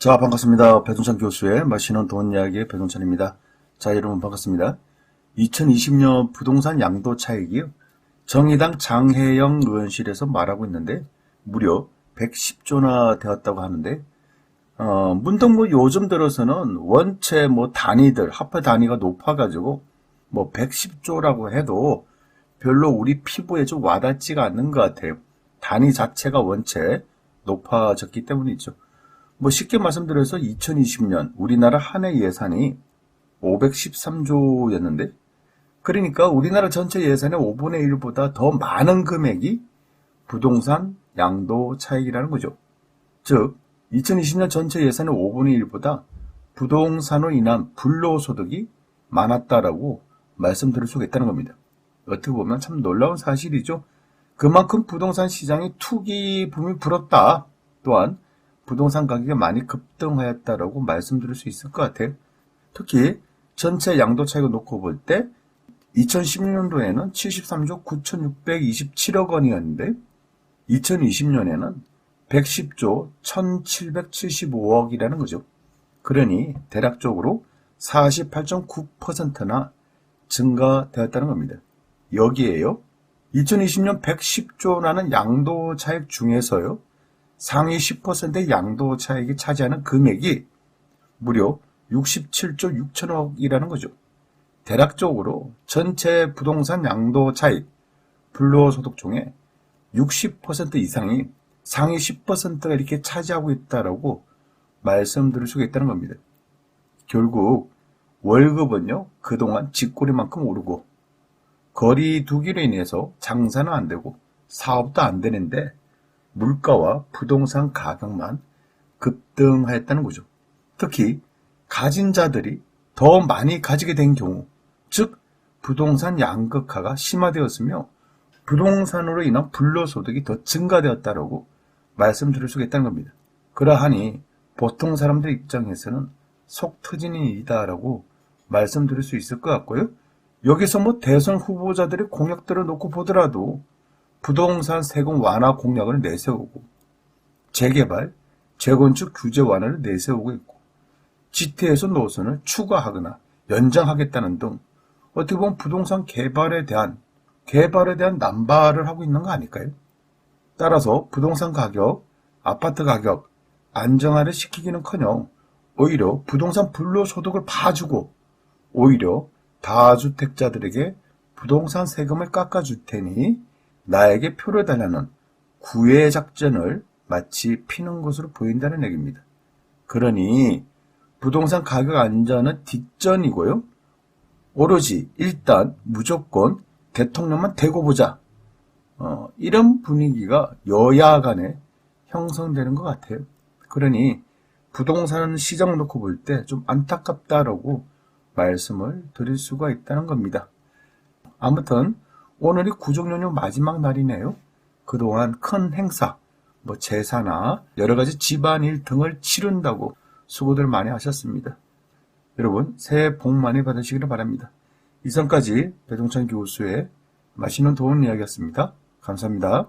자, 반갑습니다. 배동찬 교수의 맛있는 돈 이야기의 배동찬입니다. 자, 여러분 반갑습니다. 2020년 부동산 양도 차익이요. 정의당 장혜영 의원실에서 말하고 있는데 무려 110조나 되었다고 하는데 문득 요즘 들어서는 원체 단위들, 화폐 단위가 높아가지고 110조라고 해도 별로 우리 피부에 좀 와닿지가 않는 것 같아요. 단위 자체가 원체 높아졌기 때문이죠. 쉽게 말씀드려서 2020년 우리나라 한 해 예산이 513조였는데, 그러니까 우리나라 전체 예산의 5분의 1보다 더 많은 금액이 부동산 양도 차익이라는 거죠. 즉, 2020년 전체 예산의 5분의 1보다 부동산으로 인한 불로소득이 많았다라고 말씀드릴 수가 있다는 겁니다. 어떻게 보면 참 놀라운 사실이죠. 그만큼 부동산 시장이 투기 붐이 불었다. 또한 부동산 가격이 많이 급등하였다라고 말씀드릴 수 있을 것 같아요. 특히 전체 양도 차익을 놓고 볼 때 2016년도에는 73조 9,627억 원이었는데 2020년에는 110조 1,775억이라는 거죠. 그러니 대략적으로 48.9%나 증가되었다는 겁니다. 여기에요. 2020년 110조라는 양도 차익 중에서요. 상위 10%의 양도 차익이 차지하는 금액이 무려 67조 6천억이라는 거죠. 대략적으로 전체 부동산 양도 차익, 불로소득 중에 60% 이상이 상위 10%가 이렇게 차지하고 있다라고 말씀드릴 수가 있다는 겁니다. 결국 월급은요, 그동안 쥐꼬리만큼 오르고 거리 두기로 인해서 장사는 안 되고 사업도 안 되는데 물가와 부동산 가격만 급등하였다는 거죠. 특히 가진 자들이 더 많이 가지게 된 경우, 즉 부동산 양극화가 심화되었으며 부동산으로 인한 불로소득이 더 증가되었다고 말씀드릴 수가 있다는 겁니다. 그러하니 보통 사람들 입장에서는 속 터지는 일이다라고 말씀드릴 수 있을 것 같고요. 여기서 대선 후보자들의 공약들을 놓고 보더라도 부동산 세금 완화 공약을 내세우고 재개발, 재건축 규제 완화를 내세우고 있고 지태에서 노선을 추가하거나 연장하겠다는 등 어떻게 보면 부동산 개발에 대한 남발을 하고 있는 거 아닐까요? 따라서 부동산 가격, 아파트 가격 안정화를 시키기는커녕 오히려 부동산 불로소득을 봐주고 오히려 다주택자들에게 부동산 세금을 깎아줄 테니 나에게 표를 달라는 구애 작전을 마치 피는 것으로 보인다는 얘기입니다. 그러니 부동산 가격 안정은 뒷전이고요. 오로지 일단 무조건 대통령만 대고 보자. 이런 분위기가 여야 간에 형성되는 것 같아요. 그러니 부동산 시장 놓고 볼 때 좀 안타깝다라고 말씀을 드릴 수가 있다는 겁니다. 아무튼 오늘이 구정연휴 마지막 날이네요. 그동안 큰 행사, 제사나 여러 가지 집안일 등을 치른다고 수고들 많이 하셨습니다. 여러분 새해 복 많이 받으시기를 바랍니다. 이상까지 배동찬 교수의 맛있는 도움 이야기였습니다. 감사합니다.